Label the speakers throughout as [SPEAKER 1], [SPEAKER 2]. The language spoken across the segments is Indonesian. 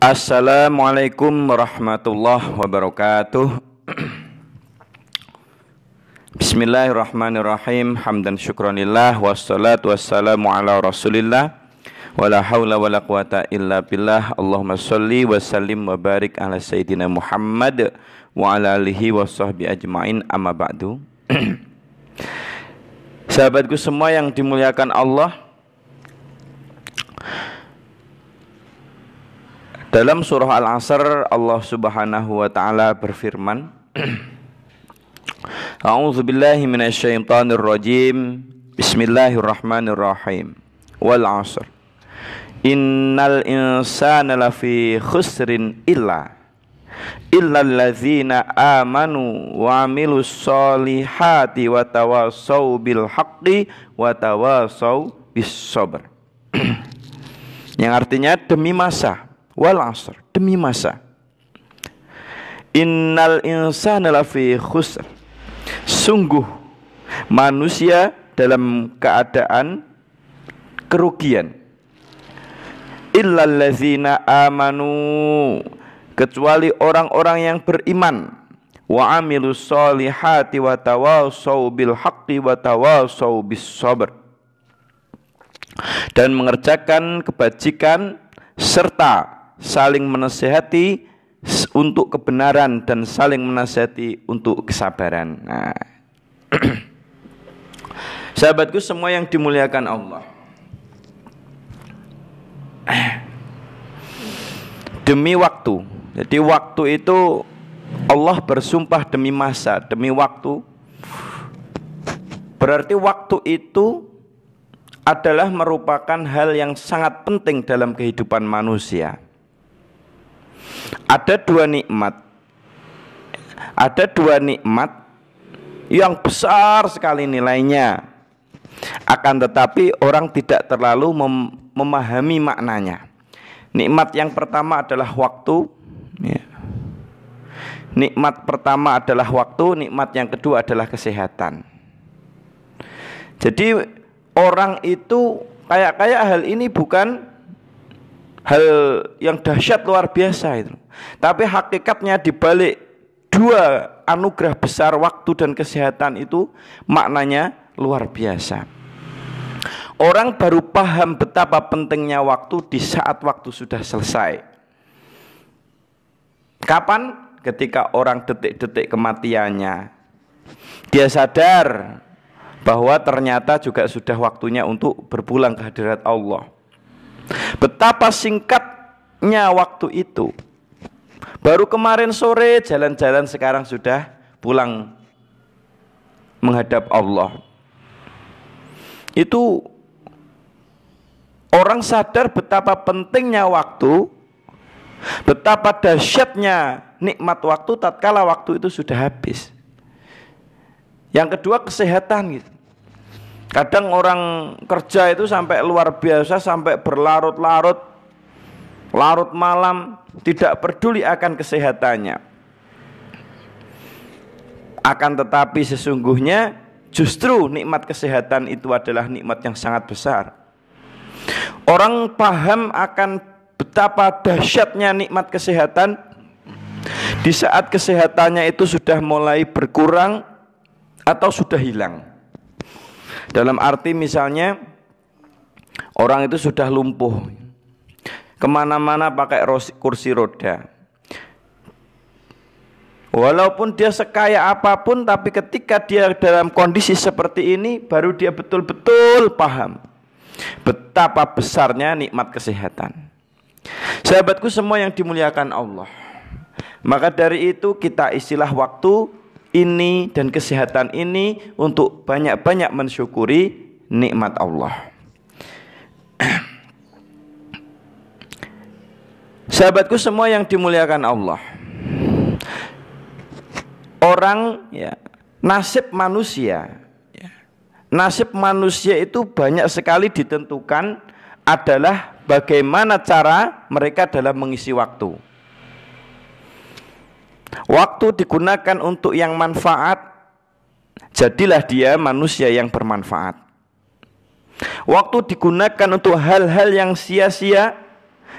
[SPEAKER 1] Assalamualaikum warahmatullahi wabarakatuh. Bismillahirrahmanirrahim. Hamdan syukranillah. Wassalatu wassalamu ala rasulillah. Wala hawla wala quwata illa billah. Allahumma salli wa sallim wa barik ala sayyidina Muhammad wa ala alihi wa sahbihi ajma'in, amma ba'du. Sahabatku semua yang dimuliakan Allah, dalam surah Al-Asr Allah Subhanahu wa taala berfirman, A'udzu billahi minasyaitonir rajim. Bismillahirrahmanirrahim. Wal 'asr. Innal insana lafi khusrin illal ladzina amanu wa 'amilus solihati wa tawassaw bil haqqi wa tawassaw bis sabr. Yang artinya demi masa. Wal 'asr, demi masa. Innal insana lafi khusr. Sungguh manusia dalam keadaan kerugian. Illal ladzina amanu, kecuali orang-orang yang beriman, wa 'amilus solihati wa tawassaw bil haqqi wa tawassaw bis sabr, dan mengerjakan kebajikan serta saling menasihati untuk kebenaran dan saling menasihati untuk kesabaran. Nah. Sahabatku semua yang dimuliakan Allah, demi waktu. Jadi waktu itu Allah bersumpah demi masa, demi waktu. Berarti waktu itu adalah merupakan hal yang sangat penting dalam kehidupan manusia. Ada dua nikmat yang besar sekali nilainya. Akan tetapi orang tidak terlalu memahami maknanya. Nikmat yang pertama adalah waktu, ya. Nikmat pertama adalah waktu, nikmat yang kedua adalah kesehatan. Jadi orang itu kayak hal ini bukan hal yang dahsyat luar biasa itu. Tapi hakikatnya dibalik dua anugerah besar, waktu dan kesehatan, itu maknanya luar biasa. Orang baru paham betapa pentingnya waktu di saat waktu sudah selesai. Kapan? Ketika orang detik-detik kematiannya, dia sadar bahwa ternyata juga sudah waktunya untuk berpulang ke hadirat Allah. Betapa singkatnya waktu itu. Baru kemarin sore jalan-jalan, sekarang sudah pulang menghadap Allah. Itu orang sadar betapa pentingnya waktu, betapa dahsyatnya nikmat waktu tatkala waktu itu sudah habis. Yang kedua, kesehatan gitu. Kadang orang kerja itu sampai luar biasa, sampai berlarut-larut, larut malam, tidak peduli akan kesehatannya. Akan tetapi sesungguhnya justru nikmat kesehatan itu adalah nikmat yang sangat besar. Orang paham akan betapa dahsyatnya nikmat kesehatan di saat kesehatannya itu sudah mulai berkurang atau sudah hilang. Dalam arti misalnya orang itu sudah lumpuh, kemana-mana pakai kursi roda. Walaupun dia sekaya apapun, tapi ketika dia dalam kondisi seperti ini, baru dia betul-betul paham betapa besarnya nikmat kesehatan. Sahabatku semua yang dimuliakan Allah, maka dari itu kita istilah waktu ini dan kesehatan ini untuk banyak-banyak mensyukuri nikmat Allah. Sahabatku semua yang dimuliakan Allah, orang, ya, nasib manusia itu banyak sekali ditentukan adalah bagaimana cara mereka dalam mengisi waktu. Waktu digunakan untuk yang manfaat, jadilah dia manusia yang bermanfaat. Waktu digunakan untuk hal-hal yang sia-sia,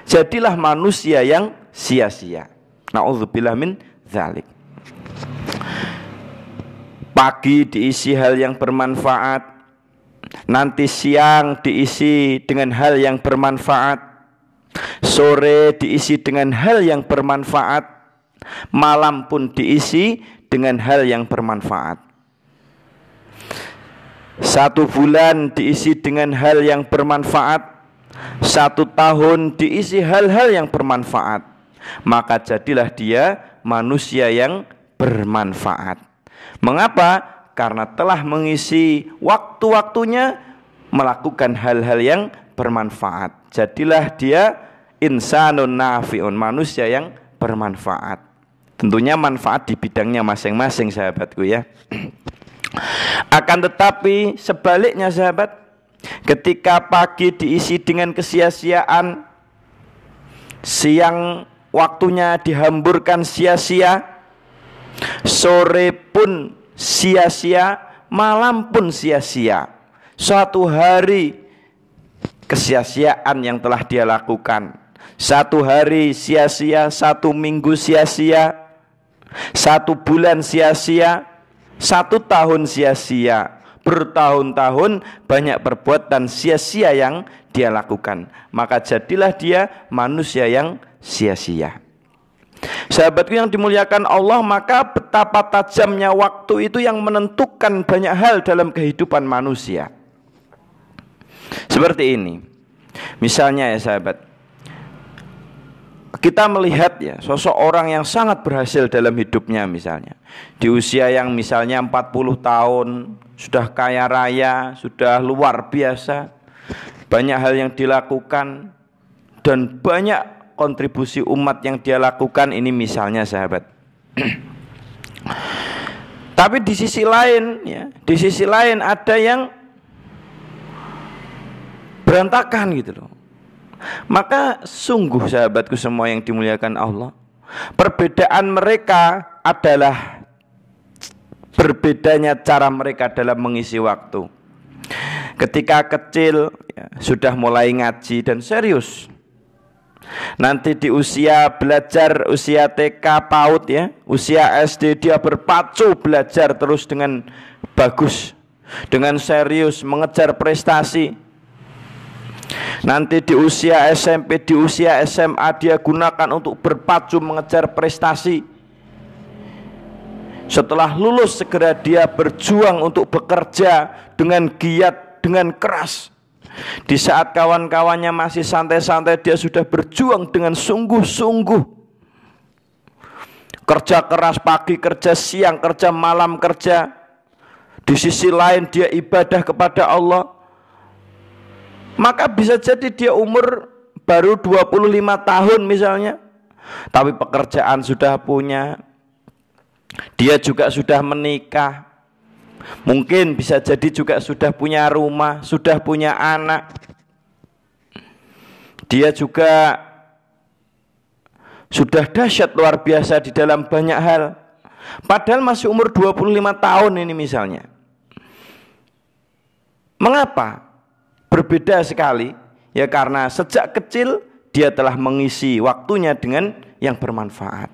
[SPEAKER 1] jadilah manusia yang sia-sia. Na'udzubillah min dzalik. Pagi diisi hal yang bermanfaat, nanti siang diisi dengan hal yang bermanfaat, sore diisi dengan hal yang bermanfaat, malam pun diisi dengan hal yang bermanfaat. 1 bulan diisi dengan hal yang bermanfaat, 1 tahun diisi hal-hal yang bermanfaat. Maka jadilah dia manusia yang bermanfaat. Mengapa? Karena telah mengisi waktu-waktunya melakukan hal-hal yang bermanfaat. Jadilah dia insanun nafi'un, manusia yang bermanfaat. Tentunya manfaat di bidangnya masing-masing, sahabatku ya. Akan tetapi sebaliknya sahabat, ketika pagi diisi dengan kesia-siaan, siang waktunya dihamburkan sia-sia, sore pun sia-sia, malam pun sia-sia. Suatu hari kesia-siaan yang telah dia lakukan, 1 hari sia-sia, 1 minggu sia-sia, 1 bulan sia-sia, 1 tahun sia-sia, bertahun-tahun banyak perbuatan sia-sia yang dia lakukan. Maka jadilah dia manusia yang sia-sia. Sahabatku yang dimuliakan Allah, maka betapa tajamnya waktu itu yang menentukan banyak hal dalam kehidupan manusia. Seperti ini. Misalnya ya sahabat, kita melihat ya sosok orang yang sangat berhasil dalam hidupnya, misalnya di usia yang misalnya 40 tahun, sudah kaya raya, sudah luar biasa, banyak hal yang dilakukan dan banyak kontribusi umat yang dia lakukan, ini misalnya sahabat. Tapi di sisi lain ya, di sisi lain ada yang berantakan gitu loh. Maka sungguh sahabatku semua yang dimuliakan Allah, perbedaan mereka adalah berbedanya cara mereka dalam mengisi waktu. Ketika kecil ya, sudah mulai ngaji dan serius. Nanti di usia belajar, usia TK, PAUD ya, usia SD dia berpacu belajar terus dengan bagus, dengan serius, mengejar prestasi. Nanti di usia SMP, di usia SMA dia gunakan untuk berpacu mengejar prestasi. Setelah lulus segera dia berjuang untuk bekerja dengan giat, dengan keras. Di saat kawan-kawannya masih santai-santai, dia sudah berjuang dengan sungguh-sungguh. Kerja keras pagi, kerja siang, kerja malam, kerja. Di sisi lain dia ibadah kepada Allah. Maka bisa jadi dia umur baru 25 tahun misalnya, tapi pekerjaan sudah punya. Dia juga sudah menikah. Mungkin bisa jadi juga sudah punya rumah, sudah punya anak. Dia juga sudah dahsyat luar biasa di dalam banyak hal. Padahal masih umur 25 tahun ini misalnya. Mengapa? Berbeda sekali. Ya karena sejak kecil dia telah mengisi waktunya dengan yang bermanfaat.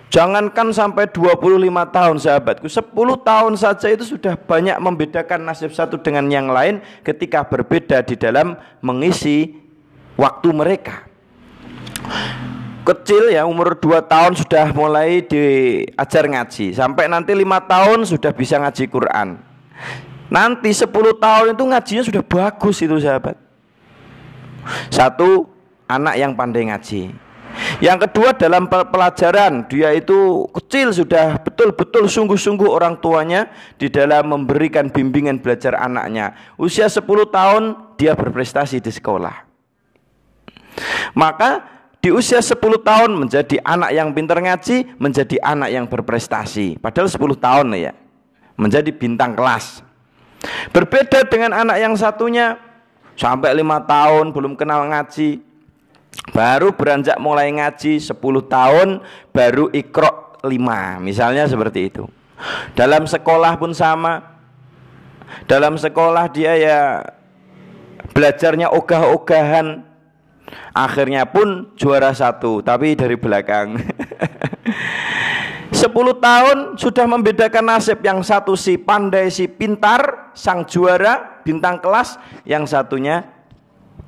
[SPEAKER 1] Jangankan sampai 25 tahun sahabatku, 10 tahun saja itu sudah banyak membedakan nasib satu dengan yang lain ketika berbeda di dalam mengisi waktu mereka. Kecil ya, umur 2 tahun sudah mulai diajar ngaji, sampai nanti 5 tahun sudah bisa ngaji Quran. Nanti 10 tahun itu ngajinya sudah bagus itu sahabat. Satu, anak yang pandai ngaji. Yang kedua dalam pelajaran, dia itu kecil sudah betul-betul sungguh-sungguh orang tuanya di dalam memberikan bimbingan belajar anaknya. Usia 10 tahun dia berprestasi di sekolah. Maka di usia 10 tahun menjadi anak yang pintar ngaji, menjadi anak yang berprestasi. Padahal 10 tahun ya, menjadi bintang kelas. Berbeda dengan anak yang satunya, sampai 5 tahun belum kenal ngaji, baru beranjak mulai ngaji 10 tahun, baru Iqra 5, misalnya seperti itu. Dalam sekolah pun sama. Dalam sekolah dia ya belajarnya ogah-ogahan, Akhirnya pun juara 1, tapi dari belakang. 10 tahun sudah membedakan nasib. Yang satu si pandai, si pintar, sang juara, bintang kelas. Yang satunya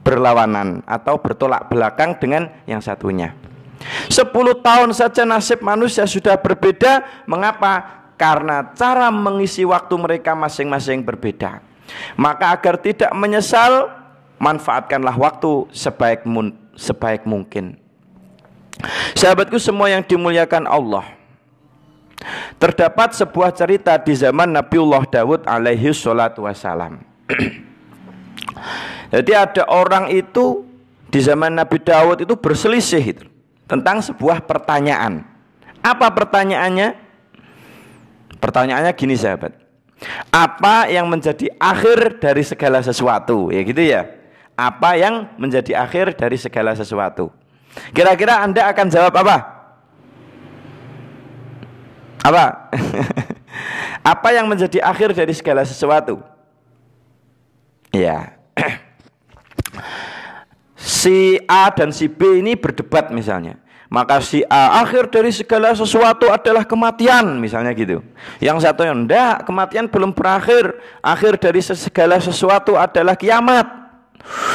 [SPEAKER 1] berlawanan atau bertolak belakang dengan yang satunya. 10 tahun saja nasib manusia sudah berbeda. Mengapa? Karena cara mengisi waktu mereka masing-masing berbeda. Maka agar tidak menyesal, manfaatkanlah waktu sebaik mungkin. Sahabatku semua yang dimuliakan Allah, terdapat sebuah cerita di zaman Nabiullah Daud alaihi salatu wassalam. Jadi ada orang itu di zaman Nabi Daud itu berselisih tentang sebuah pertanyaan. Apa pertanyaannya? Pertanyaannya gini sahabat, apa yang menjadi akhir dari segala sesuatu? Ya gitu ya. Apa yang menjadi akhir dari segala sesuatu? Kira-kira Anda akan jawab apa? Apa? Apa yang menjadi akhir dari segala sesuatu? Ya. Si A dan si B ini berdebat misalnya. Maka si A, akhir dari segala sesuatu adalah kematian, misalnya gitu. Yang satunya, enggak, kematian belum berakhir. Akhir dari segala sesuatu adalah kiamat.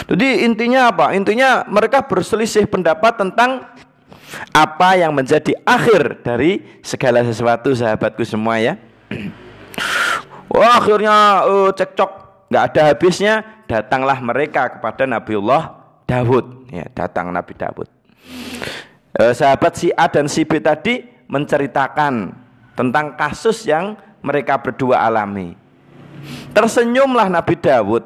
[SPEAKER 1] Jadi intinya apa? Intinya mereka berselisih pendapat tentang apa yang menjadi akhir dari segala sesuatu, sahabatku semua ya. Wah, akhirnya cekcok, nggak ada habisnya. Datanglah mereka kepada Nabiullah Daud. Ya, datang Nabi Daud. Sahabat si A dan si B tadi menceritakan tentang kasus yang mereka berdua alami. Tersenyumlah Nabi Daud.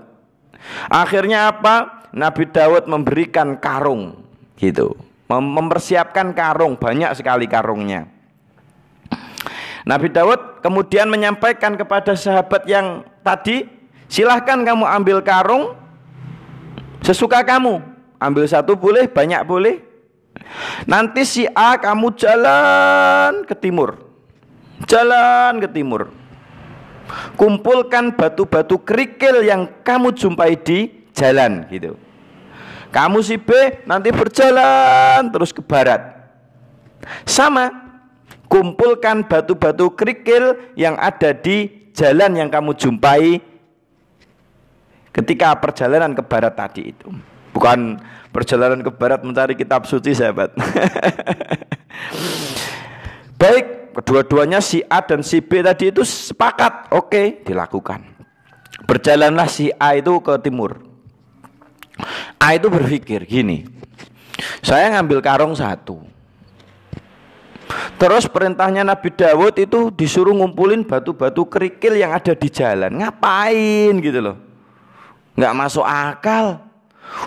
[SPEAKER 1] Akhirnya apa? Nabi Daud memberikan karung gitu. Mempersiapkan karung, banyak sekali karungnya. Nabi Daud kemudian menyampaikan kepada sahabat yang tadi, silahkan kamu ambil karung sesuka kamu. Ambil satu boleh, banyak boleh. Nanti si A kamu jalan ke timur. Jalan ke timur. Kumpulkan batu-batu kerikil yang kamu jumpai di jalan gitu. Kamu si B nanti berjalan terus ke barat. Sama. Kumpulkan batu-batu kerikil yang ada di jalan yang kamu jumpai ketika perjalanan ke barat tadi itu. Bukan perjalanan ke barat mencari kitab suci, sahabat. Baik, kedua-duanya si A dan si B tadi itu sepakat, oke, dilakukan. Berjalanlah si A itu ke timur. A itu berpikir gini, saya ngambil karung satu. Terus perintahnya Nabi Daud itu disuruh ngumpulin batu-batu kerikil yang ada di jalan. Ngapain gitu loh? Nggak masuk akal.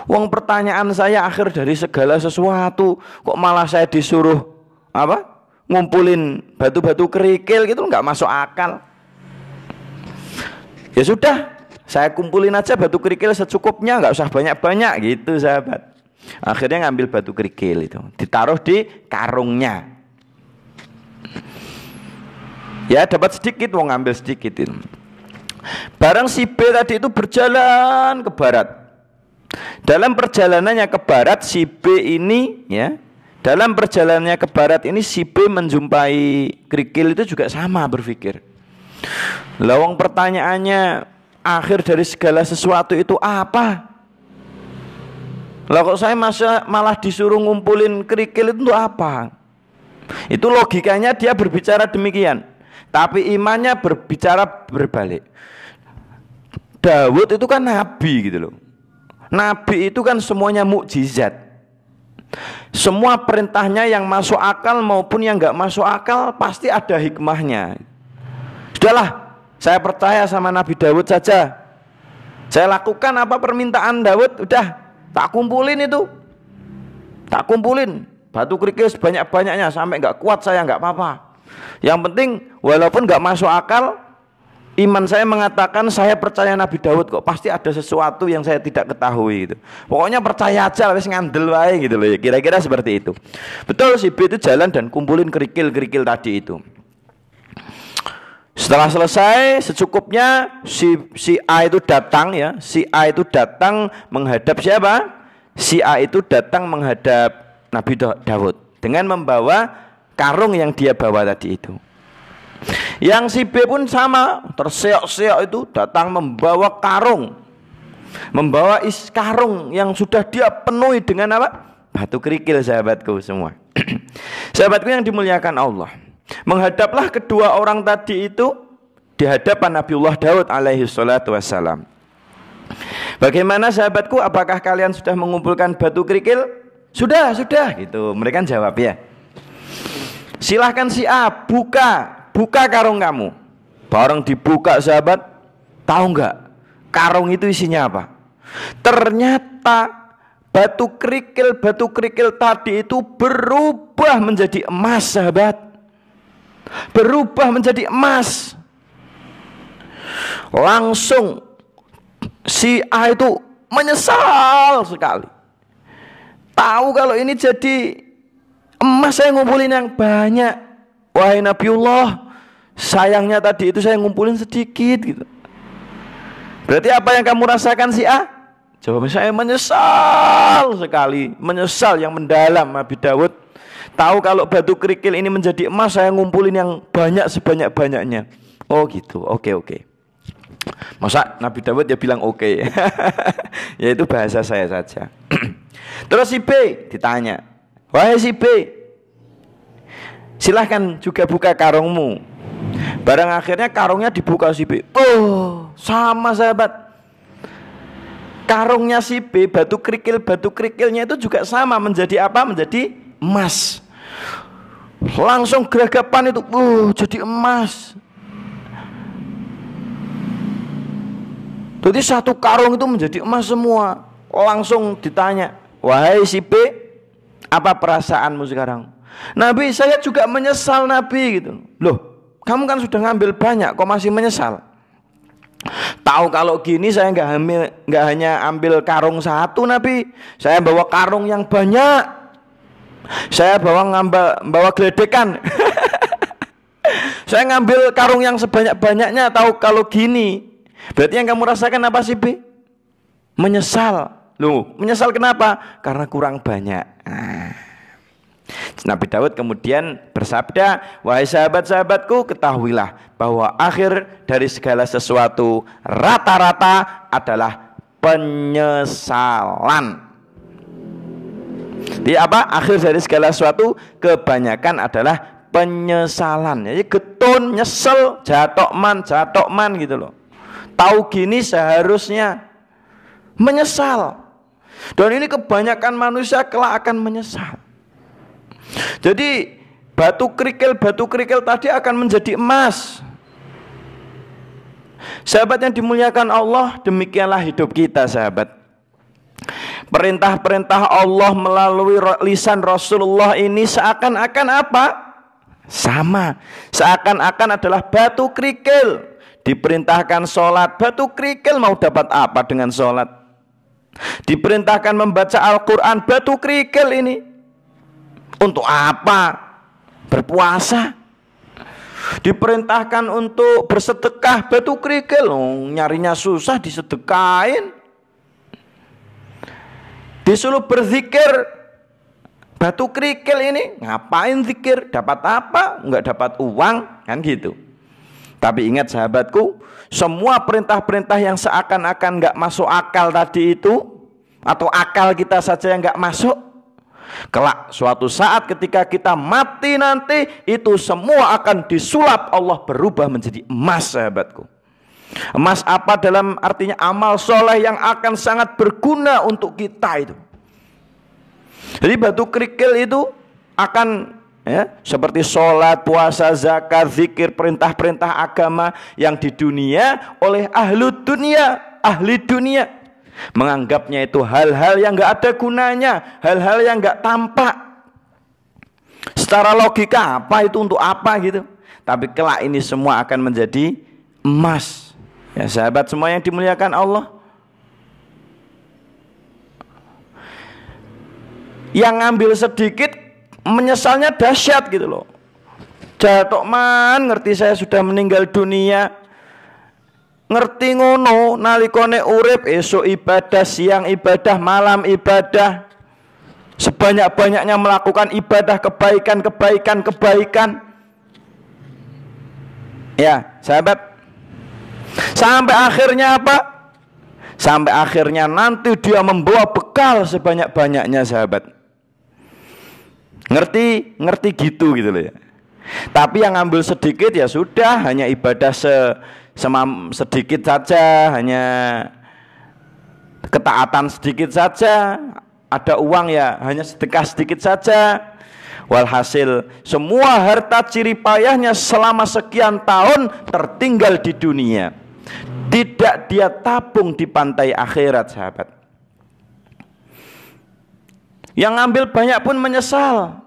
[SPEAKER 1] Wong pertanyaan saya akhir dari segala sesuatu, kok malah saya disuruh apa? Ngumpulin batu-batu kerikil gitu, nggak masuk akal. Ya sudah, saya kumpulin aja batu kerikil secukupnya, nggak usah banyak-banyak gitu sahabat. Akhirnya ngambil batu kerikil itu, ditaruh di karungnya. Ya dapat sedikit, mau ngambil sedikit itu. Barang si B tadi itu berjalan ke barat. Dalam perjalanannya ke barat si B ini ya, dalam perjalanannya ke barat ini si B menjumpai kerikil itu juga sama berpikir. Lawang pertanyaannya, akhir dari segala sesuatu itu apa? Lah kok saya malah disuruh ngumpulin kerikil itu apa? Itu logikanya dia berbicara demikian. Tapi imannya berbicara berbalik. Daud itu kan nabi gitu loh. Nabi itu kan semuanya mukjizat. Semua perintahnya yang masuk akal maupun yang nggak masuk akal pasti ada hikmahnya. Sudahlah, saya percaya sama Nabi Daud saja. Saya lakukan apa permintaan Daud, udah tak kumpulin itu. Tak kumpulin batu kerikil sebanyak-banyaknya sampai nggak kuat saya nggak apa-apa. Yang penting walaupun nggak masuk akal, iman saya mengatakan saya percaya Nabi Daud kok pasti ada sesuatu yang saya tidak ketahui gitu. Pokoknya percaya aja wis ngandel wae gitu loh ya. Kira-kira seperti itu. Betul si B itu jalan dan kumpulin kerikil-kerikil tadi itu. Setelah selesai secukupnya si A itu datang ya. Si A itu datang menghadap siapa? si A itu datang menghadap Nabi Daud dengan membawa karung yang dia bawa tadi itu. Yang si B pun sama, terseok-seok itu datang membawa karung. Membawa karung yang sudah dia penuhi dengan apa? Batu kerikil, sahabatku semua. Sahabatku yang dimuliakan Allah, menghadaplah kedua orang tadi itu di hadapan Nabiullah Daud alaihi salatu wassalam. Bagaimana sahabatku, apakah kalian sudah mengumpulkan batu kerikil? Sudah gitu. Mereka jawab ya. Silahkan si A buka karung kamu. Barang dibuka sahabat, tahu nggak karung itu isinya apa? Ternyata batu kerikil tadi itu berubah menjadi emas, sahabat. Berubah menjadi emas. Langsung si A itu menyesal sekali. Tahu kalau ini jadi emas, saya ngumpulin yang banyak. Wahai Nabiullah, sayangnya tadi itu saya ngumpulin sedikit gitu. Berarti apa yang kamu rasakan si A? Jawabnya, saya menyesal sekali, menyesal yang mendalam. Nabi Daud tahu kalau batu kerikil ini menjadi emas, saya ngumpulin yang banyak sebanyak-banyaknya. Oh gitu, oke. Masa Nabi Daud ya bilang oke. Ya itu bahasa saya saja. Terus si B ditanya, wahai si B, silahkan juga buka karungmu. Barang akhirnya karungnya dibuka si B. Oh, sama sahabat. Karungnya si B, batu kerikilnya itu juga sama, menjadi apa? Menjadi emas. Langsung geragapan itu, jadi emas. Jadi satu karung itu menjadi emas semua. Langsung ditanya, wahai si B, apa perasaanmu sekarang? Nabi, saya juga menyesal Nabi gitu. Loh, kamu kan sudah ngambil banyak, kok masih menyesal? Tahu kalau gini saya nggak hanya ambil karung satu Nabi, saya bawa karung yang banyak. Saya bawa geledekan. Saya ngambil karung yang sebanyak-banyaknya. Tahu kalau gini. Berarti yang kamu rasakan apa sih, B? Menyesal. Loh, menyesal kenapa? Karena kurang banyak. Nabi Daud kemudian bersabda, wahai sahabat-sahabatku, ketahuilah bahwa akhir dari segala sesuatu rata-rata adalah penyesalan. Jadi apa? Akhir dari segala sesuatu kebanyakan adalah penyesalan. Jadi getun, nyesel, jatuh man gitu loh. Tahu gini seharusnya menyesal. Dan ini kebanyakan manusia kelak akan menyesal. Jadi batu kerikil tadi akan menjadi emas. Sahabat yang dimuliakan Allah, demikianlah hidup kita, sahabat. Perintah-perintah Allah melalui lisan Rasulullah ini seakan-akan apa? Sama. Seakan-akan adalah batu kerikil. Diperintahkan sholat, batu kerikil mau dapat apa dengan sholat? Diperintahkan membaca Al-Quran, batu kerikil ini. Untuk apa? Berpuasa. Diperintahkan untuk bersedekah, batu kerikil. Nyarinya susah, disedekain. Disuruh berzikir, batu kerikil ini. Ngapain zikir? Dapat apa? Enggak dapat uang, kan gitu. Tapi ingat sahabatku, semua perintah-perintah yang seakan-akan enggak masuk akal tadi itu, atau akal kita saja yang enggak masuk, kelak suatu saat ketika kita mati nanti, itu semua akan disulap Allah berubah menjadi emas, sahabatku. Emas apa dalam artinya amal soleh yang akan sangat berguna untuk kita itu. Jadi batu kerikil itu akan seperti sholat, puasa, zakat, zikir, perintah-perintah agama yang di dunia oleh ahli dunia menganggapnya itu hal-hal yang enggak ada gunanya, hal-hal yang enggak tampak. Secara logika apa itu untuk apa gitu. Tapi kelak ini semua akan menjadi emas. Ya sahabat semua yang dimuliakan Allah, yang ngambil sedikit menyesalnya dahsyat gitu loh. Jatuh man, ngerti saya sudah meninggal dunia. Ngerti ngono nalikane urip, esuk ibadah, siang ibadah, malam ibadah. Sebanyak-banyaknya melakukan ibadah, kebaikan. Ya, sahabat. Sampai akhirnya apa? Sampai akhirnya nanti dia membawa bekal sebanyak-banyaknya, sahabat. Ngerti gitu loh ya. Tapi yang ngambil sedikit ya sudah, hanya ibadah sedikit saja, hanya ketaatan sedikit saja, ada uang ya hanya sedekah sedikit saja. Walhasil semua harta ciri payahnya selama sekian tahun tertinggal di dunia, tidak dia tabung di pantai akhirat, sahabat. Yang ngambil banyak pun menyesal.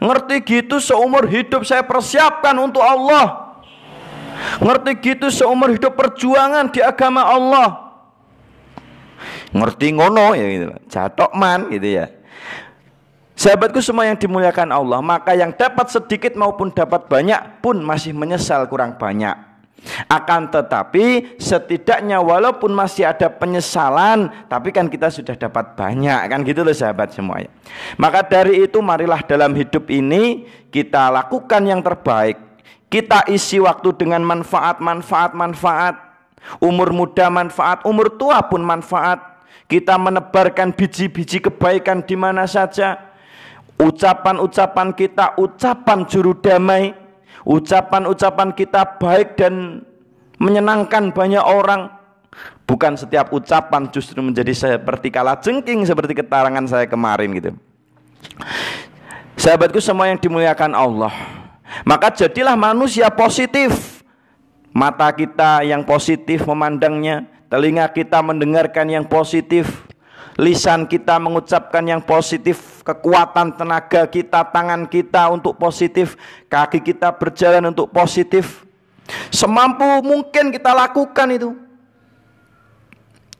[SPEAKER 1] Ngerti gitu seumur hidup saya persiapkan untuk Allah. Ngerti gitu seumur hidup perjuangan di agama Allah. Ngerti ngono ya gitu, jatok man gitu ya. Sahabatku semua yang dimuliakan Allah, maka yang dapat sedikit maupun dapat banyak pun masih menyesal kurang banyak. Akan tetapi setidaknya walaupun masih ada penyesalan, tapi kan kita sudah dapat banyak, kan gitu loh sahabat semuanya. Maka dari itu marilah dalam hidup ini kita lakukan yang terbaik. Kita isi waktu dengan manfaat. Umur muda manfaat, umur tua pun manfaat. Kita menebarkan biji-biji kebaikan di mana saja. Ucapan-ucapan kita ucapan juru damai. Ucapan-ucapan kita baik dan menyenangkan banyak orang. Bukan setiap ucapan justru menjadi seperti kalajengking, seperti keterangan saya kemarin gitu. Sahabatku semua yang dimuliakan Allah, maka jadilah manusia positif. Mata kita yang positif memandangnya, telinga kita mendengarkan yang positif, lisan kita mengucapkan yang positif, kekuatan tenaga kita, tangan kita untuk positif, kaki kita berjalan untuk positif. Semampu mungkin kita lakukan itu.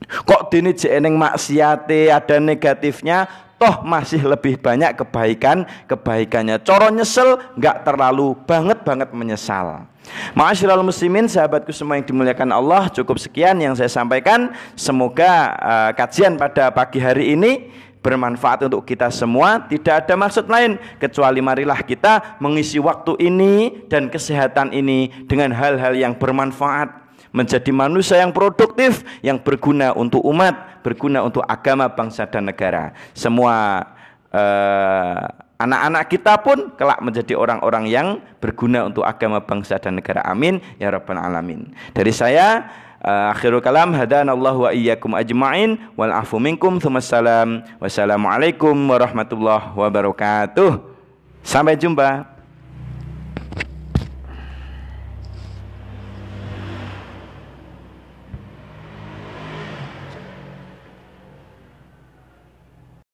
[SPEAKER 1] Kok dini jeneng maksiate ada negatifnya, toh masih lebih banyak kebaikannya. Coro nyesel nggak terlalu banget menyesal. Ma'asyiral muslimin, sahabatku semua yang dimuliakan Allah, cukup sekian yang saya sampaikan. Semoga kajian pada pagi hari ini bermanfaat untuk kita semua. Tidak ada maksud lain kecuali marilah kita mengisi waktu ini dan kesehatan ini dengan hal-hal yang bermanfaat, menjadi manusia yang produktif, yang berguna untuk umat, berguna untuk agama, bangsa dan negara. Semua anak-anak kita pun kelak menjadi orang-orang yang berguna untuk agama, bangsa dan negara. Amin ya rabbal alamin. Dari saya akhirul kalam, hadanallahu wa iyyakum ajma'in wal afu minkum, tsummassalam. Wassalamualaikum warahmatullahi wabarakatuh. Sampai jumpa.